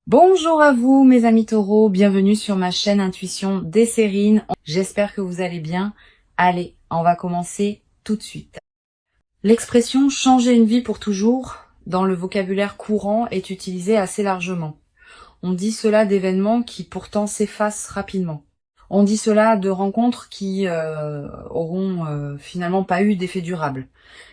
Bonjour à vous mes amis taureaux, bienvenue sur ma chaîne Intuition des Sérines. J'espère que vous allez bien. Allez, on va commencer tout de suite. L'expression changer une vie pour toujours dans le vocabulaire courant est utilisée assez largement. On dit cela d'événements qui pourtant s'effacent rapidement. On dit cela de rencontres qui auront finalement pas eu d'effet durable.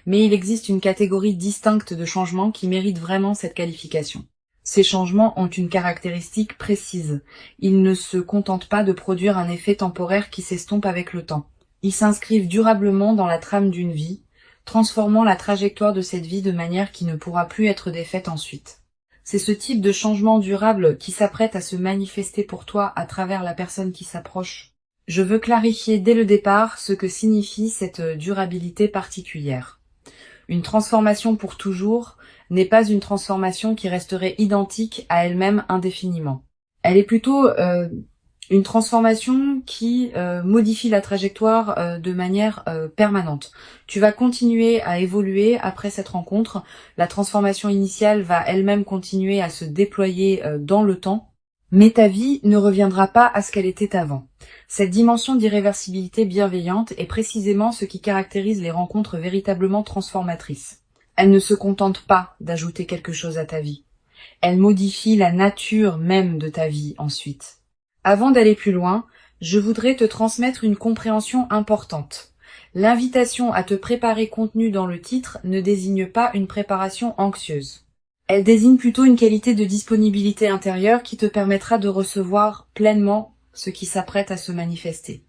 Mais il existe une catégorie distincte de changements qui méritent vraiment cette qualification. Ces changements ont une caractéristique précise. Ils ne se contentent pas de produire un effet temporaire qui s'estompe avec le temps. Ils s'inscrivent durablement dans la trame d'une vie, transformant la trajectoire de cette vie de manière qui ne pourra plus être défaite ensuite. C'est ce type de changement durable qui s'apprête à se manifester pour toi à travers la personne qui s'approche. Je veux clarifier dès le départ ce que signifie cette durabilité particulière. Une transformation pour toujours n'est pas une transformation qui resterait identique à elle-même indéfiniment. Elle est plutôt une transformation qui modifie la trajectoire de manière permanente. Tu vas continuer à évoluer après cette rencontre. La transformation initiale va elle-même continuer à se déployer dans le temps, mais ta vie ne reviendra pas à ce qu'elle était avant. Cette dimension d'irréversibilité bienveillante est précisément ce qui caractérise les rencontres véritablement transformatrices. Elle ne se contente pas d'ajouter quelque chose à ta vie. Elle modifie la nature même de ta vie ensuite. Avant d'aller plus loin, je voudrais te transmettre une compréhension importante. L'invitation à te préparer contenue dans le titre ne désigne pas une préparation anxieuse. Elle désigne plutôt une qualité de disponibilité intérieure qui te permettra de recevoir pleinement ce qui s'apprête à se manifester.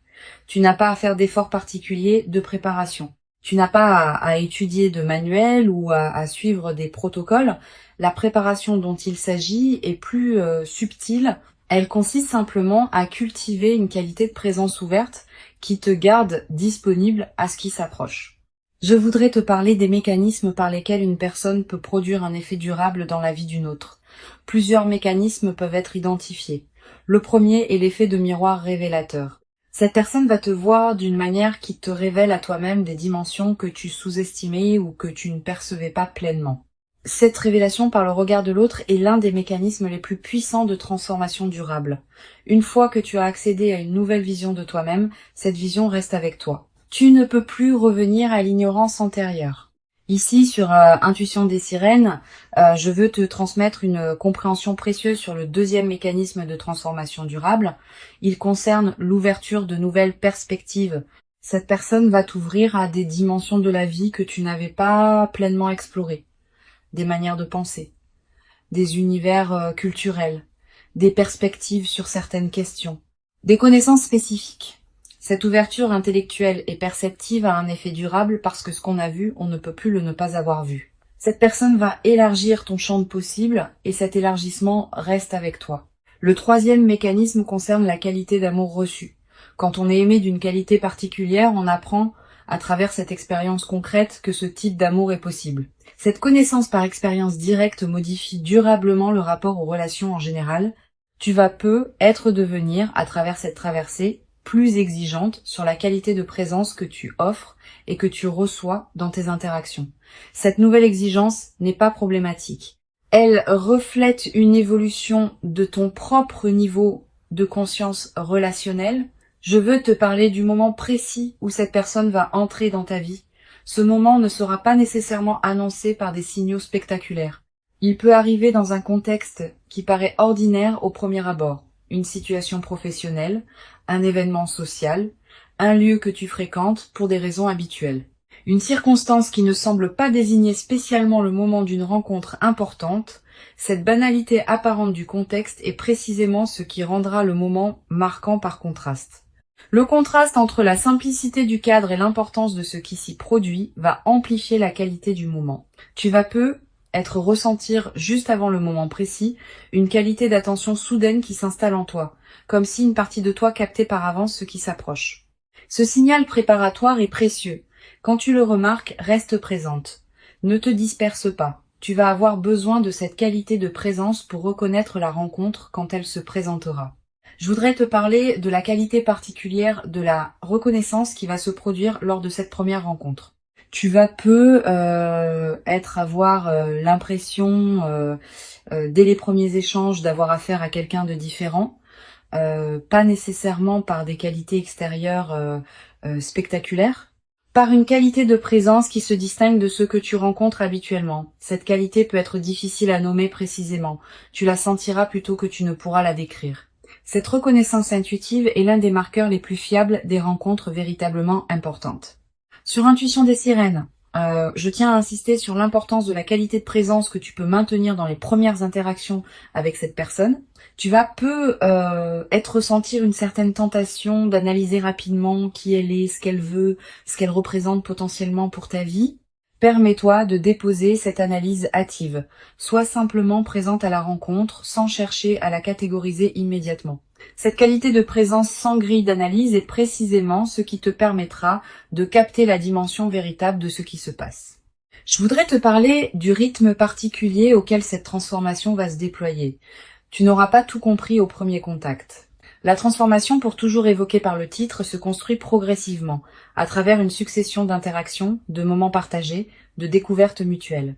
Tu n'as pas à faire d'efforts particuliers de préparation. Tu n'as pas à étudier de manuels ou à suivre des protocoles. La préparation dont il s'agit est plus subtile. Elle consiste simplement à cultiver une qualité de présence ouverte qui te garde disponible à ce qui s'approche. Je voudrais te parler des mécanismes par lesquels une personne peut produire un effet durable dans la vie d'une autre. Plusieurs mécanismes peuvent être identifiés. Le premier est l'effet de miroir révélateur. Cette personne va te voir d'une manière qui te révèle à toi-même des dimensions que tu sous-estimais ou que tu ne percevais pas pleinement. Cette révélation par le regard de l'autre est l'un des mécanismes les plus puissants de transformation durable. Une fois que tu as accédé à une nouvelle vision de toi-même, cette vision reste avec toi. Tu ne peux plus revenir à l'ignorance antérieure. Ici, sur Intuition des Sirènes, je veux te transmettre une compréhension précieuse sur le deuxième mécanisme de transformation durable. Il concerne l'ouverture de nouvelles perspectives. Cette personne va t'ouvrir à des dimensions de la vie que tu n'avais pas pleinement explorées. Des manières de penser, des univers culturels, des perspectives sur certaines questions, des connaissances spécifiques. Cette ouverture intellectuelle et perceptive a un effet durable parce que ce qu'on a vu, on ne peut plus le ne pas avoir vu. Cette personne va élargir ton champ de possibles et cet élargissement reste avec toi. Le troisième mécanisme concerne la qualité d'amour reçu. Quand on est aimé d'une qualité particulière, on apprend à travers cette expérience concrète que ce type d'amour est possible. Cette connaissance par expérience directe modifie durablement le rapport aux relations en général. Tu vas devenir, à travers cette traversée, plus exigeante sur la qualité de présence que tu offres et que tu reçois dans tes interactions. Cette nouvelle exigence n'est pas problématique. Elle reflète une évolution de ton propre niveau de conscience relationnelle. Je veux te parler du moment précis où cette personne va entrer dans ta vie. Ce moment ne sera pas nécessairement annoncé par des signaux spectaculaires. Il peut arriver dans un contexte qui paraît ordinaire au premier abord. Une situation professionnelle, un événement social, un lieu que tu fréquentes pour des raisons habituelles. Une circonstance qui ne semble pas désigner spécialement le moment d'une rencontre importante, cette banalité apparente du contexte est précisément ce qui rendra le moment marquant par contraste. Le contraste entre la simplicité du cadre et l'importance de ce qui s'y produit va amplifier la qualité du moment. Tu vas ressentir juste avant le moment précis une qualité d'attention soudaine qui s'installe en toi, comme si une partie de toi captait par avance ce qui s'approche. Ce signal préparatoire est précieux. Quand tu le remarques, reste présente. Ne te disperse pas. Tu vas avoir besoin de cette qualité de présence pour reconnaître la rencontre quand elle se présentera. Je voudrais te parler de la qualité particulière de la reconnaissance qui va se produire lors de cette première rencontre. Tu vas peu avoir l'impression, dès les premiers échanges, d'avoir affaire à quelqu'un de différent, pas nécessairement par des qualités extérieures spectaculaires, par une qualité de présence qui se distingue de ceux que tu rencontres habituellement. Cette qualité peut être difficile à nommer précisément. Tu la sentiras plutôt que tu ne pourras la décrire. Cette reconnaissance intuitive est l'un des marqueurs les plus fiables des rencontres véritablement importantes. Sur Intuition des sirènes, je tiens à insister sur l'importance de la qualité de présence que tu peux maintenir dans les premières interactions avec cette personne. Tu vas ressentir une certaine tentation d'analyser rapidement qui elle est, ce qu'elle veut, ce qu'elle représente potentiellement pour ta vie. Permets-toi de déposer cette analyse hâtive. Sois simplement présente à la rencontre sans chercher à la catégoriser immédiatement. Cette qualité de présence sans grille d'analyse est précisément ce qui te permettra de capter la dimension véritable de ce qui se passe. Je voudrais te parler du rythme particulier auquel cette transformation va se déployer. Tu n'auras pas tout compris au premier contact. La transformation, pour toujours évoquée par le titre, se construit progressivement, à travers une succession d'interactions, de moments partagés, de découvertes mutuelles.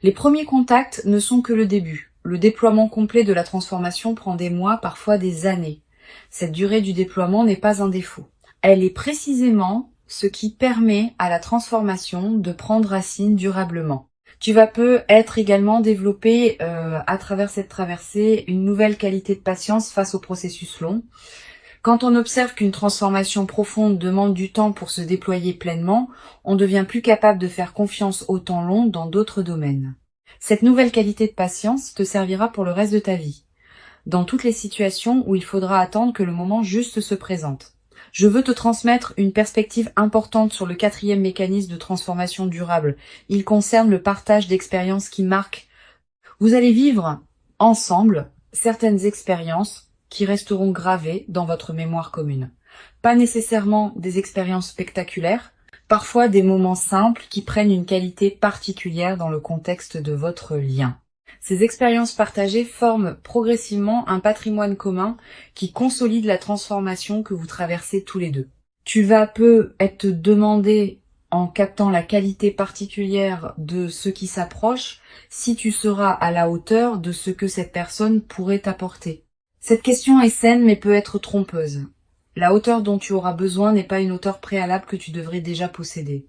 Les premiers contacts ne sont que le début. Le déploiement complet de la transformation prend des mois, parfois des années. Cette durée du déploiement n'est pas un défaut. Elle est précisément ce qui permet à la transformation de prendre racine durablement. Tu vas être également développé à travers cette traversée une nouvelle qualité de patience face au processus long. Quand on observe qu'une transformation profonde demande du temps pour se déployer pleinement, on devient plus capable de faire confiance au temps long dans d'autres domaines. Cette nouvelle qualité de patience te servira pour le reste de ta vie, dans toutes les situations où il faudra attendre que le moment juste se présente. Je veux te transmettre une perspective importante sur le 4e mécanisme de transformation durable. Il concerne le partage d'expériences qui marquent. Vous allez vivre ensemble certaines expériences qui resteront gravées dans votre mémoire commune. Pas nécessairement des expériences spectaculaires, parfois des moments simples qui prennent une qualité particulière dans le contexte de votre lien. Ces expériences partagées forment progressivement un patrimoine commun qui consolide la transformation que vous traversez tous les deux. Tu vas être demandé, en captant la qualité particulière de ce qui s'approche, si tu seras à la hauteur de ce que cette personne pourrait t'apporter. Cette question est saine mais peut être trompeuse. La hauteur dont tu auras besoin n'est pas une hauteur préalable que tu devrais déjà posséder.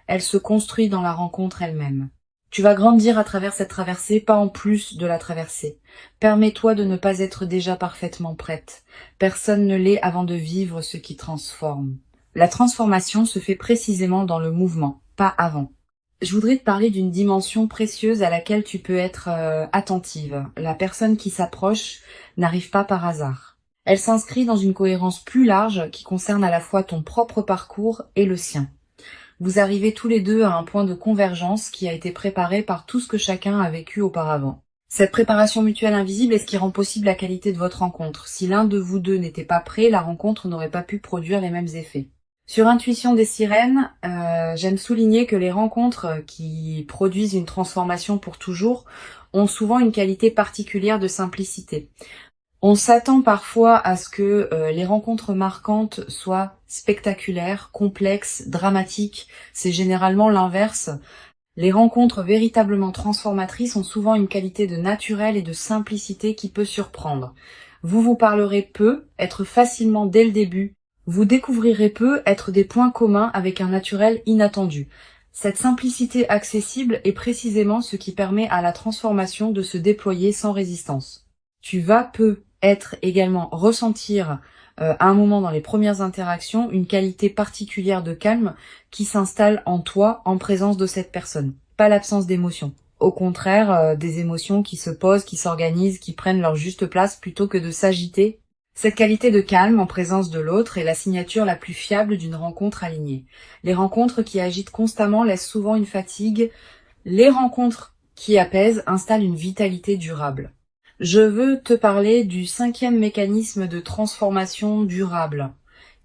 Elle se construit dans la rencontre elle-même. Tu vas grandir à travers cette traversée, pas en plus de la traversée. Permets-toi de ne pas être déjà parfaitement prête. Personne ne l'est avant de vivre ce qui transforme. La transformation se fait précisément dans le mouvement, pas avant. Je voudrais te parler d'une dimension précieuse à laquelle tu peux être attentive. La personne qui s'approche n'arrive pas par hasard. Elle s'inscrit dans une cohérence plus large qui concerne à la fois ton propre parcours et le sien. Vous arrivez tous les deux à un point de convergence qui a été préparé par tout ce que chacun a vécu auparavant. Cette préparation mutuelle invisible est ce qui rend possible la qualité de votre rencontre. Si l'un de vous deux n'était pas prêt, la rencontre n'aurait pas pu produire les mêmes effets. Sur Intuition des sirènes, j'aime souligner que les rencontres qui produisent une transformation pour toujours ont souvent une qualité particulière de simplicité. On s'attend parfois à ce que les rencontres marquantes soient spectaculaires, complexes, dramatiques. C'est généralement l'inverse. Les rencontres véritablement transformatrices ont souvent une qualité de naturel et de simplicité qui peut surprendre. Vous vous parlerez peu, être facilement dès le début. Vous découvrirez peu, être des points communs avec un naturel inattendu. Cette simplicité accessible est précisément ce qui permet à la transformation de se déployer sans résistance. Tu vas être également ressentir à un moment dans les premières interactions une qualité particulière de calme qui s'installe en toi en présence de cette personne. Pas l'absence d'émotions. Au contraire, des émotions qui se posent, qui s'organisent, qui prennent leur juste place plutôt que de s'agiter. Cette qualité de calme en présence de l'autre est la signature la plus fiable d'une rencontre alignée. Les rencontres qui agitent constamment laissent souvent une fatigue. Les rencontres qui apaisent installent une vitalité durable. Je veux te parler du 5e mécanisme de transformation durable.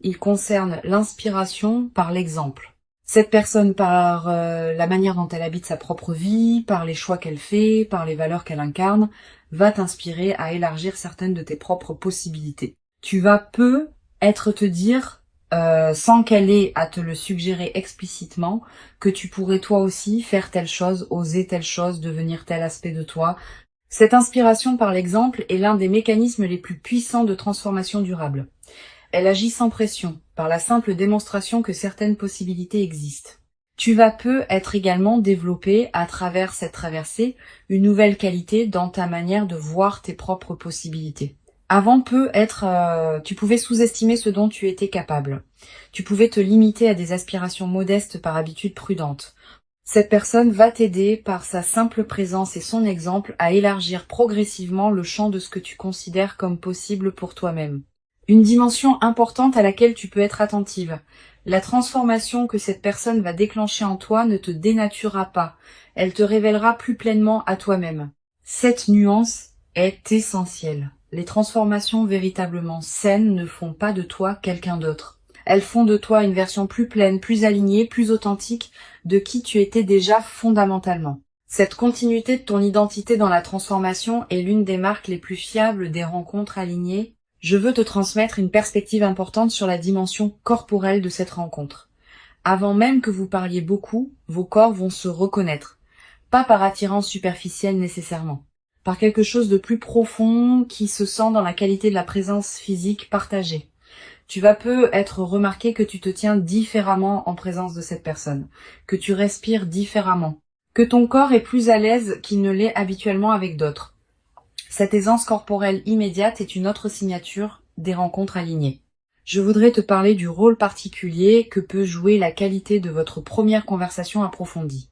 Il concerne l'inspiration par l'exemple. Cette personne, par la manière dont elle habite sa propre vie, par les choix qu'elle fait, par les valeurs qu'elle incarne, va t'inspirer à élargir certaines de tes propres possibilités. Tu vas te dire sans qu'elle ait à te le suggérer explicitement, que tu pourrais toi aussi faire telle chose, oser telle chose, devenir tel aspect de toi. Cette inspiration par l'exemple est l'un des mécanismes les plus puissants de transformation durable. Elle agit sans pression, par la simple démonstration que certaines possibilités existent. Tu vas peu être également développé, à travers cette traversée, une nouvelle qualité dans ta manière de voir tes propres possibilités. Avant tu pouvais sous-estimer ce dont tu étais capable. Tu pouvais te limiter à des aspirations modestes par habitude prudente. Cette personne va t'aider par sa simple présence et son exemple à élargir progressivement le champ de ce que tu considères comme possible pour toi-même. Une dimension importante à laquelle tu peux être attentive. La transformation que cette personne va déclencher en toi ne te dénaturera pas. Elle te révélera plus pleinement à toi-même. Cette nuance est essentielle. Les transformations véritablement saines ne font pas de toi quelqu'un d'autre. Elles font de toi une version plus pleine, plus alignée, plus authentique de qui tu étais déjà fondamentalement. Cette continuité de ton identité dans la transformation est l'une des marques les plus fiables des rencontres alignées. Je veux te transmettre une perspective importante sur la dimension corporelle de cette rencontre. Avant même que vous parliez beaucoup, vos corps vont se reconnaître. Pas par attirance superficielle nécessairement. Par quelque chose de plus profond qui se sent dans la qualité de la présence physique partagée. Tu vas peu être remarqué que tu te tiens différemment en présence de cette personne, que tu respires différemment, que ton corps est plus à l'aise qu'il ne l'est habituellement avec d'autres. Cette aisance corporelle immédiate est une autre signature des rencontres alignées. Je voudrais te parler du rôle particulier que peut jouer la qualité de votre première conversation approfondie.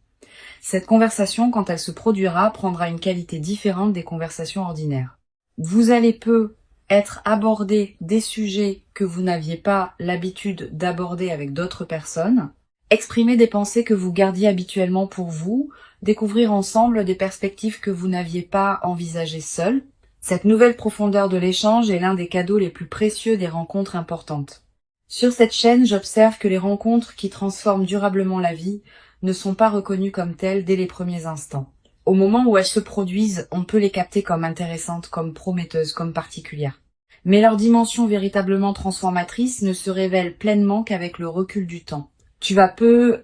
Cette conversation, quand elle se produira, prendra une qualité différente des conversations ordinaires. Vous allez peu être abordé des sujets que vous n'aviez pas l'habitude d'aborder avec d'autres personnes, exprimer des pensées que vous gardiez habituellement pour vous, découvrir ensemble des perspectives que vous n'aviez pas envisagées seul. Cette nouvelle profondeur de l'échange est l'un des cadeaux les plus précieux des rencontres importantes. Sur cette chaîne, j'observe que les rencontres qui transforment durablement la vie ne sont pas reconnues comme telles dès les premiers instants. Au moment où elles se produisent, on peut les capter comme intéressantes, comme prometteuses, comme particulières. Mais leur dimension véritablement transformatrice ne se révèle pleinement qu'avec le recul du temps. Tu vas peu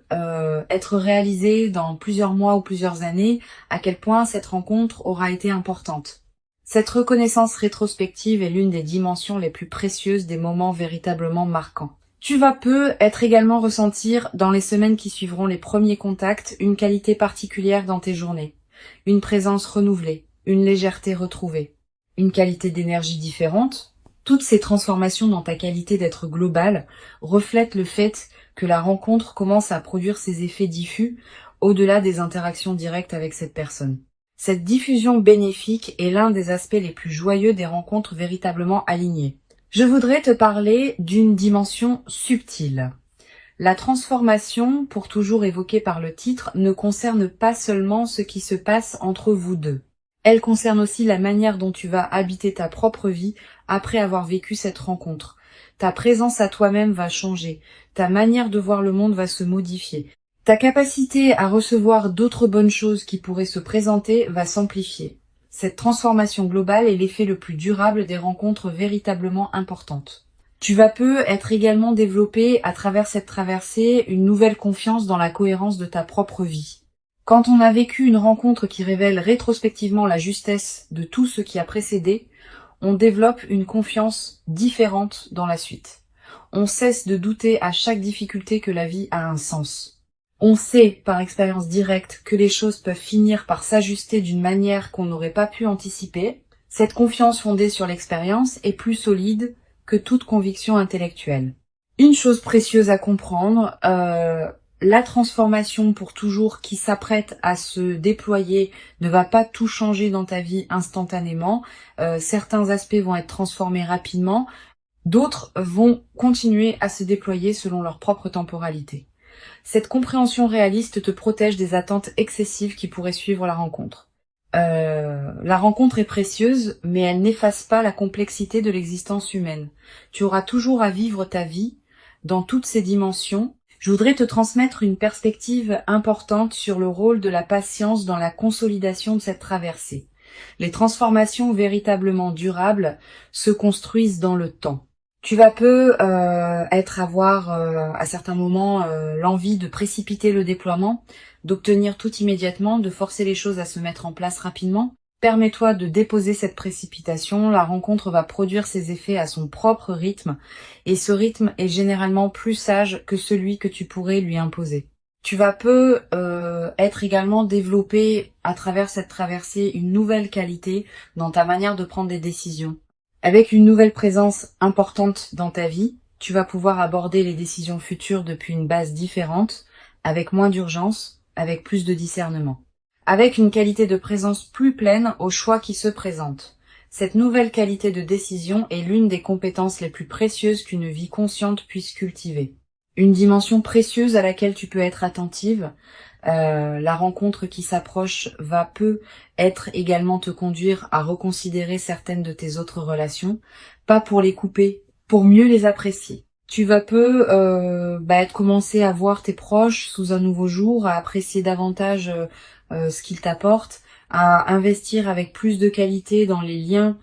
être réalisé dans plusieurs mois ou plusieurs années à quel point cette rencontre aura été importante. Cette reconnaissance rétrospective est l'une des dimensions les plus précieuses des moments véritablement marquants. Tu vas peu être également ressentir dans les semaines qui suivront les premiers contacts une qualité particulière dans tes journées, une présence renouvelée, une légèreté retrouvée, une qualité d'énergie différente. Toutes ces transformations dans ta qualité d'être global reflètent le fait que la rencontre commence à produire ses effets diffus au-delà des interactions directes avec cette personne. Cette diffusion bénéfique est l'un des aspects les plus joyeux des rencontres véritablement alignées. Je voudrais te parler d'une dimension subtile. La transformation, pour toujours évoquée par le titre, ne concerne pas seulement ce qui se passe entre vous deux. Elle concerne aussi la manière dont tu vas habiter ta propre vie après avoir vécu cette rencontre. Ta présence à toi-même va changer, ta manière de voir le monde va se modifier. Ta capacité à recevoir d'autres bonnes choses qui pourraient se présenter va s'amplifier. Cette transformation globale est l'effet le plus durable des rencontres véritablement importantes. Tu vas peu être également développé à travers cette traversée une nouvelle confiance dans la cohérence de ta propre vie. Quand on a vécu une rencontre qui révèle rétrospectivement la justesse de tout ce qui a précédé, on développe une confiance différente dans la suite. On cesse de douter à chaque difficulté que la vie a un sens. On sait, par expérience directe, que les choses peuvent finir par s'ajuster d'une manière qu'on n'aurait pas pu anticiper. Cette confiance fondée sur l'expérience est plus solide que toute conviction intellectuelle. Une chose précieuse à comprendre, la transformation pour toujours qui s'apprête à se déployer ne va pas tout changer dans ta vie instantanément. Certains aspects vont être transformés rapidement, d'autres vont continuer à se déployer selon leur propre temporalité. Cette compréhension réaliste te protège des attentes excessives qui pourraient suivre la rencontre. La rencontre est précieuse, mais elle n'efface pas la complexité de l'existence humaine. Tu auras toujours à vivre ta vie dans toutes ses dimensions. Je voudrais te transmettre une perspective importante sur le rôle de la patience dans la consolidation de cette traversée. Les transformations véritablement durables se construisent dans le temps. Tu vas avoir à certains moments l'envie de précipiter le déploiement, d'obtenir tout immédiatement, de forcer les choses à se mettre en place rapidement. Permets-toi de déposer cette précipitation, la rencontre va produire ses effets à son propre rythme, et ce rythme est généralement plus sage que celui que tu pourrais lui imposer. Tu vas être également développé à travers cette traversée une nouvelle qualité dans ta manière de prendre des décisions. Avec une nouvelle présence importante dans ta vie, tu vas pouvoir aborder les décisions futures depuis une base différente, avec moins d'urgence, avec plus de discernement. Avec une qualité de présence plus pleine aux choix qui se présentent. Cette nouvelle qualité de décision est l'une des compétences les plus précieuses qu'une vie consciente puisse cultiver. Une dimension précieuse à laquelle tu peux être attentive. La rencontre qui s'approche va être également te conduire à reconsidérer certaines de tes autres relations, pas pour les couper, pour mieux les apprécier. Tu vas commencer à voir tes proches sous un nouveau jour, à apprécier davantage ce qu'ils t'apportent, à investir avec plus de qualité dans les liens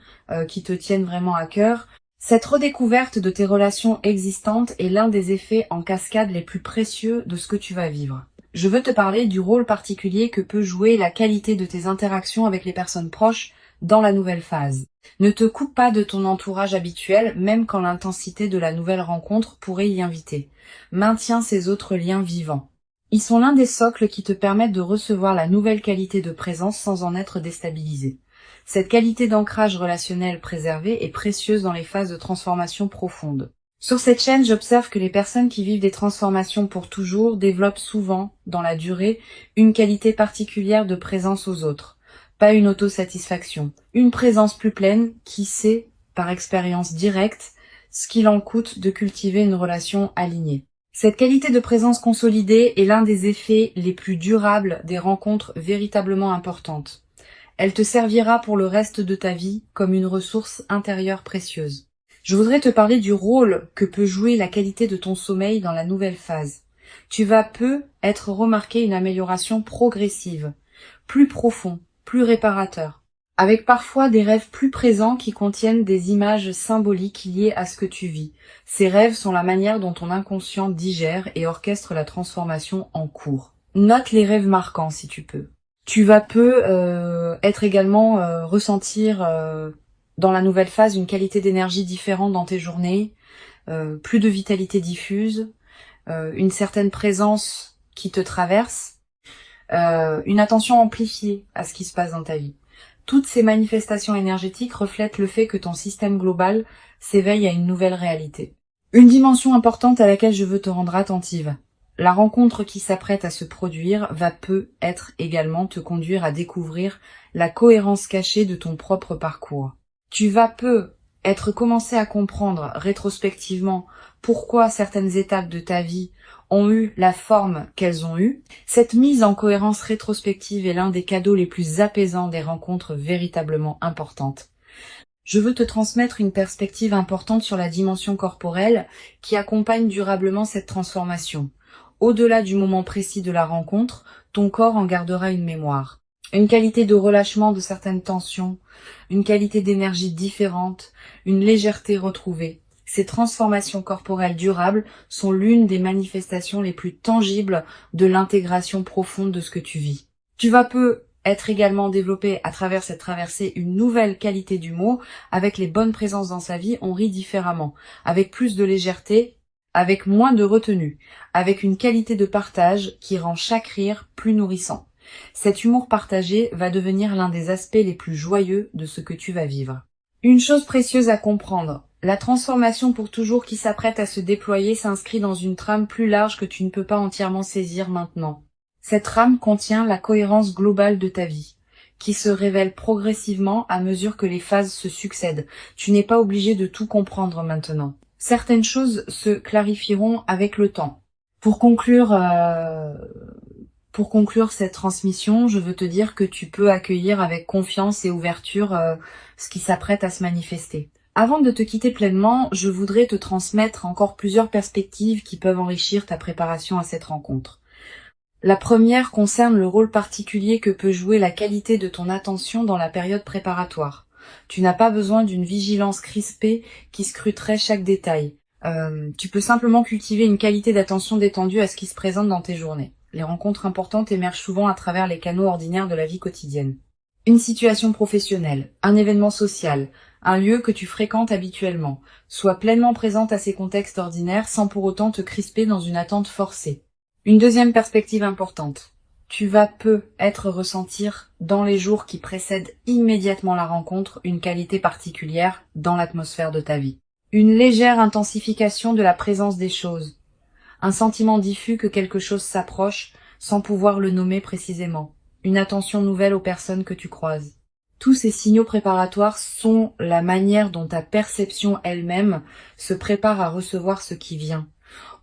qui te tiennent vraiment à cœur. Cette redécouverte de tes relations existantes est l'un des effets en cascade les plus précieux de ce que tu vas vivre. Je veux te parler du rôle particulier que peut jouer la qualité de tes interactions avec les personnes proches dans la nouvelle phase. Ne te coupe pas de ton entourage habituel, même quand l'intensité de la nouvelle rencontre pourrait y inviter. Maintiens ces autres liens vivants. Ils sont l'un des socles qui te permettent de recevoir la nouvelle qualité de présence sans en être déstabilisé. Cette qualité d'ancrage relationnel préservé est précieuse dans les phases de transformation profonde. Sur cette chaîne, j'observe que les personnes qui vivent des transformations pour toujours développent souvent, dans la durée, une qualité particulière de présence aux autres. Pas une autosatisfaction, une présence plus pleine qui sait, par expérience directe, ce qu'il en coûte de cultiver une relation alignée. Cette qualité de présence consolidée est l'un des effets les plus durables des rencontres véritablement importantes. Elle te servira pour le reste de ta vie comme une ressource intérieure précieuse. Je voudrais te parler du rôle que peut jouer la qualité de ton sommeil dans la nouvelle phase. Tu vas être remarqué une amélioration progressive, plus profond, plus réparateur, avec parfois des rêves plus présents qui contiennent des images symboliques liées à ce que tu vis. Ces rêves sont la manière dont ton inconscient digère et orchestre la transformation en cours. Note les rêves marquants si tu peux. Tu vas être également ressentir dans la nouvelle phase une qualité d'énergie différente dans tes journées, plus de vitalité diffuse, une certaine présence qui te traverse, une attention amplifiée à ce qui se passe dans ta vie. Toutes ces manifestations énergétiques reflètent le fait que ton système global s'éveille à une nouvelle réalité. Une dimension importante à laquelle je veux te rendre attentive. La rencontre qui s'apprête à se produire va être également te conduire à découvrir la cohérence cachée de ton propre parcours. Tu vas être commencé à comprendre rétrospectivement pourquoi certaines étapes de ta vie ont eu la forme qu'elles ont eue. Cette mise en cohérence rétrospective est l'un des cadeaux les plus apaisants des rencontres véritablement importantes. Je veux te transmettre une perspective importante sur la dimension corporelle qui accompagne durablement cette transformation. Au-delà du moment précis de la rencontre, ton corps en gardera une mémoire. Une qualité de relâchement de certaines tensions, une qualité d'énergie différente, une légèreté retrouvée. Ces transformations corporelles durables sont l'une des manifestations les plus tangibles de l'intégration profonde de ce que tu vis. Tu vas être également développé à travers cette traversée une nouvelle qualité d'humour. Avec les bonnes présences dans sa vie, on rit différemment, avec plus de légèreté, avec moins de retenue, avec une qualité de partage qui rend chaque rire plus nourrissant. Cet humour partagé va devenir l'un des aspects les plus joyeux de ce que tu vas vivre. Une chose précieuse à comprendre, la transformation pour toujours qui s'apprête à se déployer s'inscrit dans une trame plus large que tu ne peux pas entièrement saisir maintenant. Cette trame contient la cohérence globale de ta vie, qui se révèle progressivement à mesure que les phases se succèdent. Tu n'es pas obligé de tout comprendre maintenant. Certaines choses se clarifieront avec le temps. Pour conclure cette transmission, je veux te dire que tu peux accueillir avec confiance et ouverture ce qui s'apprête à se manifester. Avant de te quitter pleinement, je voudrais te transmettre encore plusieurs perspectives qui peuvent enrichir ta préparation à cette rencontre. La première concerne le rôle particulier que peut jouer la qualité de ton attention dans la période préparatoire. Tu n'as pas besoin d'une vigilance crispée qui scruterait chaque détail. Tu peux simplement cultiver une qualité d'attention détendue à ce qui se présente dans tes journées. Les rencontres importantes émergent souvent à travers les canaux ordinaires de la vie quotidienne. Une situation professionnelle, un événement social, un lieu que tu fréquentes habituellement. Sois pleinement présente à ces contextes ordinaires sans pour autant te crisper dans une attente forcée. Une deuxième perspective importante. Tu vas peut-être ressentir dans les jours qui précèdent immédiatement la rencontre une qualité particulière dans l'atmosphère de ta vie. Une légère intensification de la présence des choses. Un sentiment diffus que quelque chose s'approche sans pouvoir le nommer précisément. Une attention nouvelle aux personnes que tu croises. Tous ces signaux préparatoires sont la manière dont ta perception elle-même se prépare à recevoir ce qui vient.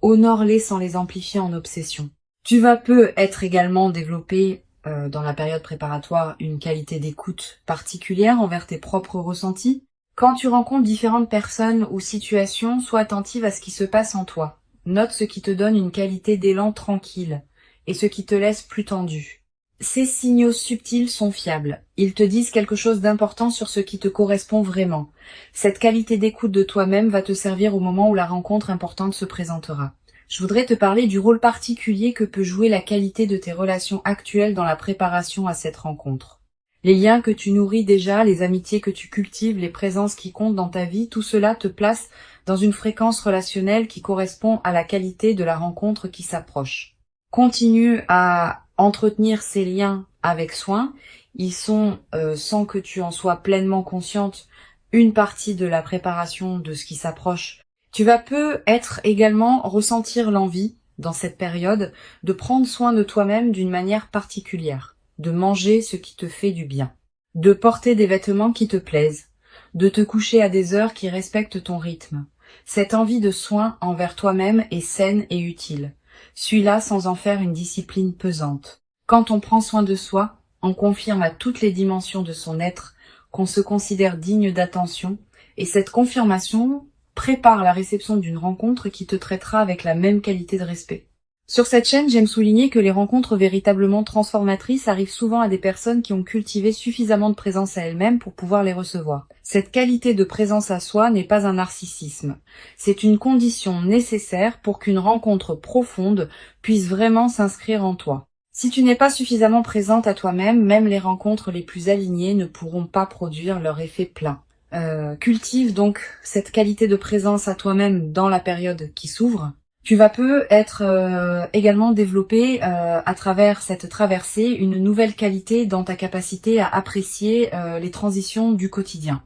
Honore-les sans les amplifier en obsession. Tu vas peut-être également développer dans la période préparatoire une qualité d'écoute particulière envers tes propres ressentis. Quand tu rencontres différentes personnes ou situations, sois attentive à ce qui se passe en toi. Note ce qui te donne une qualité d'élan tranquille et ce qui te laisse plus tendu. Ces signaux subtils sont fiables. Ils te disent quelque chose d'important sur ce qui te correspond vraiment. Cette qualité d'écoute de toi-même va te servir au moment où la rencontre importante se présentera. Je voudrais te parler du rôle particulier que peut jouer la qualité de tes relations actuelles dans la préparation à cette rencontre. Les liens que tu nourris déjà, les amitiés que tu cultives, les présences qui comptent dans ta vie, tout cela te place dans une fréquence relationnelle qui correspond à la qualité de la rencontre qui s'approche. Continue à entretenir ces liens avec soin. Ils sont, sans que tu en sois pleinement consciente, une partie de la préparation de ce qui s'approche. Tu vas peut-être également ressentir l'envie, dans cette période, de prendre soin de toi-même d'une manière particulière, de manger ce qui te fait du bien, de porter des vêtements qui te plaisent, de te coucher à des heures qui respectent ton rythme. Cette envie de soin envers toi-même est saine et utile. Suis-la sans en faire une discipline pesante. Quand on prend soin de soi, on confirme à toutes les dimensions de son être qu'on se considère digne d'attention, et cette confirmation prépare la réception d'une rencontre qui te traitera avec la même qualité de respect. Sur cette chaîne, j'aime souligner que les rencontres véritablement transformatrices arrivent souvent à des personnes qui ont cultivé suffisamment de présence à elles-mêmes pour pouvoir les recevoir. Cette qualité de présence à soi n'est pas un narcissisme. C'est une condition nécessaire pour qu'une rencontre profonde puisse vraiment s'inscrire en toi. Si tu n'es pas suffisamment présente à toi-même, même les rencontres les plus alignées ne pourront pas produire leur effet plein. Cultive donc cette qualité de présence à toi-même dans la période qui s'ouvre. Tu vas peut-être également développer à travers cette traversée une nouvelle qualité dans ta capacité à apprécier les transitions du quotidien.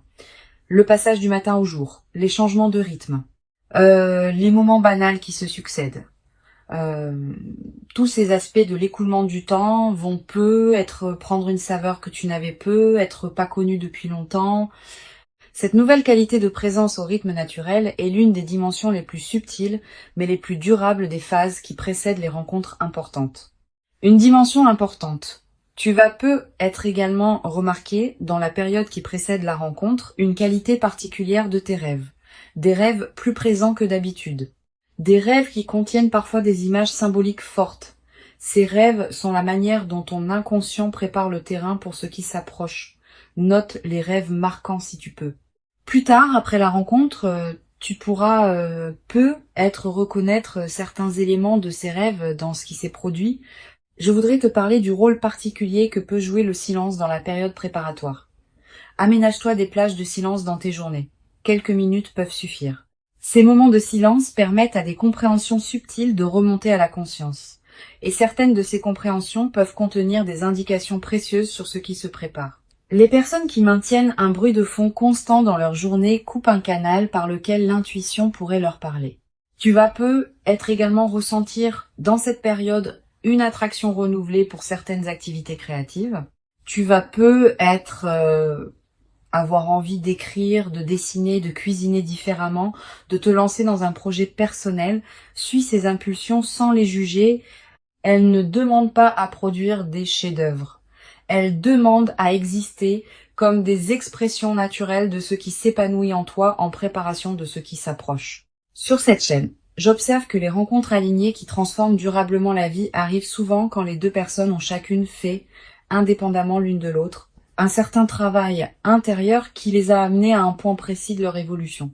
Le passage du matin au jour, les changements de rythme, les moments banals qui se succèdent. Tous ces aspects de l'écoulement du temps vont prendre une saveur que tu n'avais être pas connue depuis longtemps. Cette nouvelle qualité de présence au rythme naturel est l'une des dimensions les plus subtiles, mais les plus durables des phases qui précèdent les rencontres importantes. Une dimension importante. Tu vas peut-être également remarquer, dans la période qui précède la rencontre, une qualité particulière de tes rêves. Des rêves plus présents que d'habitude. Des rêves qui contiennent parfois des images symboliques fortes. Ces rêves sont la manière dont ton inconscient prépare le terrain pour ce qui s'approche. Note les rêves marquants si tu peux. Plus tard, après la rencontre, tu pourras peut-être reconnaître certains éléments de ces rêves dans ce qui s'est produit. Je voudrais te parler du rôle particulier que peut jouer le silence dans la période préparatoire. Aménage-toi des plages de silence dans tes journées. Quelques minutes peuvent suffire. Ces moments de silence permettent à des compréhensions subtiles de remonter à la conscience. Et certaines de ces compréhensions peuvent contenir des indications précieuses sur ce qui se prépare. Les personnes qui maintiennent un bruit de fond constant dans leur journée coupent un canal par lequel l'intuition pourrait leur parler. Tu vas peut-être également ressentir dans cette période une attraction renouvelée pour certaines activités créatives. Tu vas peut-être avoir envie d'écrire, de dessiner, de cuisiner différemment, de te lancer dans un projet personnel. Suis ces impulsions sans les juger. Elles ne demandent pas à produire des chefs-d'œuvre. Elles demandent à exister comme des expressions naturelles de ce qui s'épanouit en toi en préparation de ce qui s'approche. Sur cette chaîne, j'observe que les rencontres alignées qui transforment durablement la vie arrivent souvent quand les deux personnes ont chacune fait, indépendamment l'une de l'autre, un certain travail intérieur qui les a amenés à un point précis de leur évolution.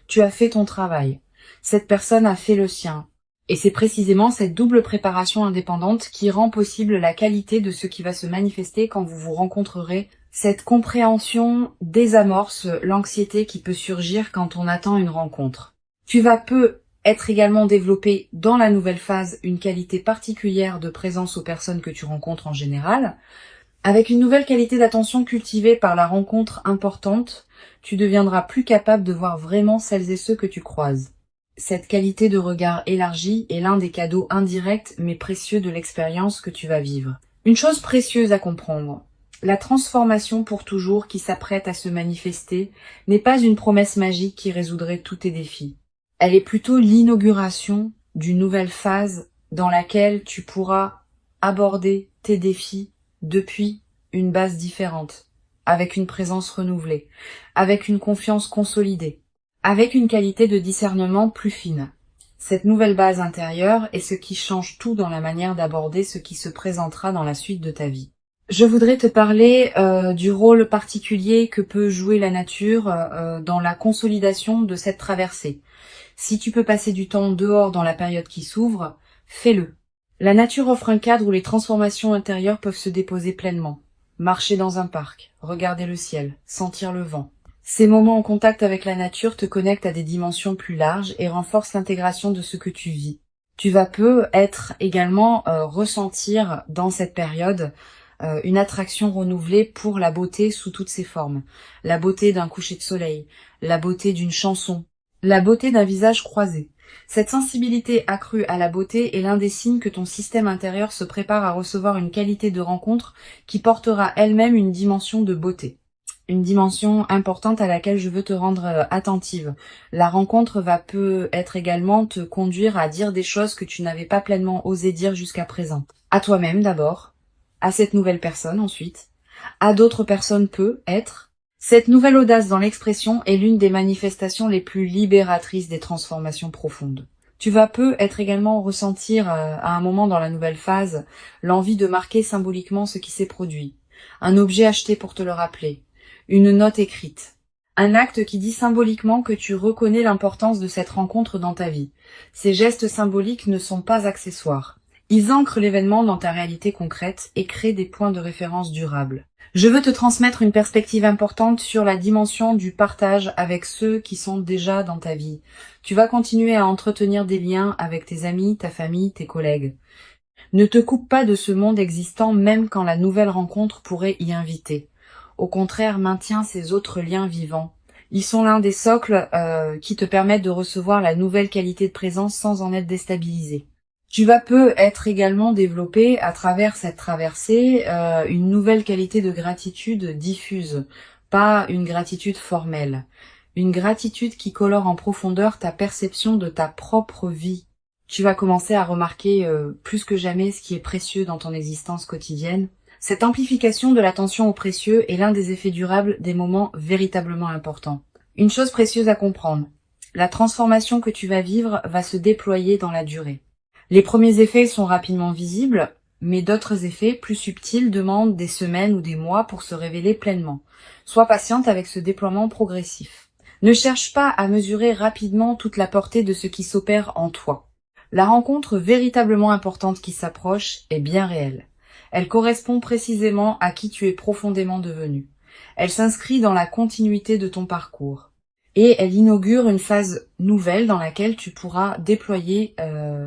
Tu as fait ton travail. Cette personne a fait le sien. Et c'est précisément cette double préparation indépendante qui rend possible la qualité de ce qui va se manifester quand vous vous rencontrerez. Cette compréhension désamorce l'anxiété qui peut surgir quand on attend une rencontre. Tu vas peu être également développé dans la nouvelle phase une qualité particulière de présence aux personnes que tu rencontres en général. Avec une nouvelle qualité d'attention cultivée par la rencontre importante, tu deviendras plus capable de voir vraiment celles et ceux que tu croises. Cette qualité de regard élargi est l'un des cadeaux indirects mais précieux de l'expérience que tu vas vivre. Une chose précieuse à comprendre. La transformation pour toujours qui s'apprête à se manifester n'est pas une promesse magique qui résoudrait tous tes défis. Elle est plutôt l'inauguration d'une nouvelle phase dans laquelle tu pourras aborder tes défis depuis une base différente, avec une présence renouvelée, avec une confiance consolidée, avec une qualité de discernement plus fine. Cette nouvelle base intérieure est ce qui change tout dans la manière d'aborder ce qui se présentera dans la suite de ta vie. Je voudrais te parler du rôle particulier que peut jouer la nature dans la consolidation de cette traversée. Si tu peux passer du temps dehors dans la période qui s'ouvre, fais-le. La nature offre un cadre où les transformations intérieures peuvent se déposer pleinement. Marcher dans un parc, regarder le ciel, sentir le vent. Ces moments en contact avec la nature te connectent à des dimensions plus larges et renforcent l'intégration de ce que tu vis. Tu vas peu être également ressentir dans cette période une attraction renouvelée pour la beauté sous toutes ses formes. La beauté d'un coucher de soleil, la beauté d'une chanson, la beauté d'un visage croisé. Cette sensibilité accrue à la beauté est l'un des signes que ton système intérieur se prépare à recevoir une qualité de rencontre qui portera elle-même une dimension de beauté. Une dimension importante à laquelle je veux te rendre attentive. La rencontre va peut être également te conduire à dire des choses que tu n'avais pas pleinement osé dire jusqu'à présent. À toi-même d'abord, à cette nouvelle personne ensuite, à d'autres personnes peut-être. Cette nouvelle audace dans l'expression est l'une des manifestations les plus libératrices des transformations profondes. Tu vas peu être également ressentir à un moment dans la nouvelle phase l'envie de marquer symboliquement ce qui s'est produit. Un objet acheté pour te le rappeler. Une note écrite. Un acte qui dit symboliquement que tu reconnais l'importance de cette rencontre dans ta vie. Ces gestes symboliques ne sont pas accessoires. Ils ancrent l'événement dans ta réalité concrète et créent des points de référence durables. Je veux te transmettre une perspective importante sur la dimension du partage avec ceux qui sont déjà dans ta vie. Tu vas continuer à entretenir des liens avec tes amis, ta famille, tes collègues. Ne te coupe pas de ce monde existant même quand la nouvelle rencontre pourrait y inviter. Au contraire, maintiens ces autres liens vivants. Ils sont l'un des socles qui te permettent de recevoir la nouvelle qualité de présence sans en être déstabilisé. Tu vas peu être également développé à travers cette traversée une nouvelle qualité de gratitude diffuse, pas une gratitude formelle. Une gratitude qui colore en profondeur ta perception de ta propre vie. Tu vas commencer à remarquer plus que jamais ce qui est précieux dans ton existence quotidienne. Cette amplification de l'attention au précieux est l'un des effets durables des moments véritablement importants. Une chose précieuse à comprendre, la transformation que tu vas vivre va se déployer dans la durée. Les premiers effets sont rapidement visibles, mais d'autres effets plus subtils demandent des semaines ou des mois pour se révéler pleinement. Sois patiente avec ce déploiement progressif. Ne cherche pas à mesurer rapidement toute la portée de ce qui s'opère en toi. La rencontre véritablement importante qui s'approche est bien réelle. Elle correspond précisément à qui tu es profondément devenu. Elle s'inscrit dans la continuité de ton parcours. Et elle inaugure une phase nouvelle dans laquelle tu pourras déployer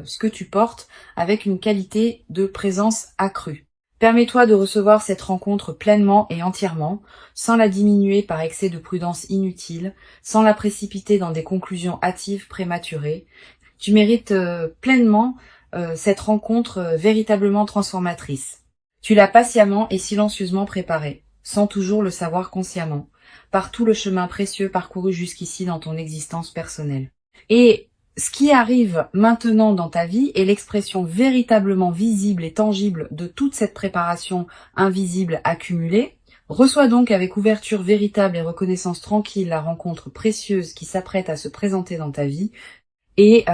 ce que tu portes avec une qualité de présence accrue. Permets-toi de recevoir cette rencontre pleinement et entièrement, sans la diminuer par excès de prudence inutile, sans la précipiter dans des conclusions hâtives prématurées. Tu mérites pleinement cette rencontre véritablement transformatrice. Tu l'as patiemment et silencieusement préparée, sans toujours le savoir consciemment, par tout le chemin précieux parcouru jusqu'ici dans ton existence personnelle. Et ce qui arrive maintenant dans ta vie est l'expression véritablement visible et tangible de toute cette préparation invisible accumulée. Reçois donc avec ouverture véritable et reconnaissance tranquille la rencontre précieuse qui s'apprête à se présenter dans ta vie et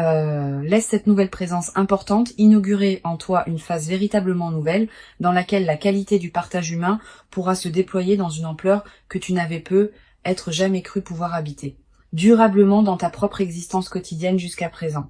laisse cette nouvelle présence importante inaugurer en toi une phase véritablement nouvelle dans laquelle la qualité du partage humain pourra se déployer dans une ampleur que tu n'avais peut-être jamais cru pouvoir habiter, durablement dans ta propre existence quotidienne jusqu'à présent.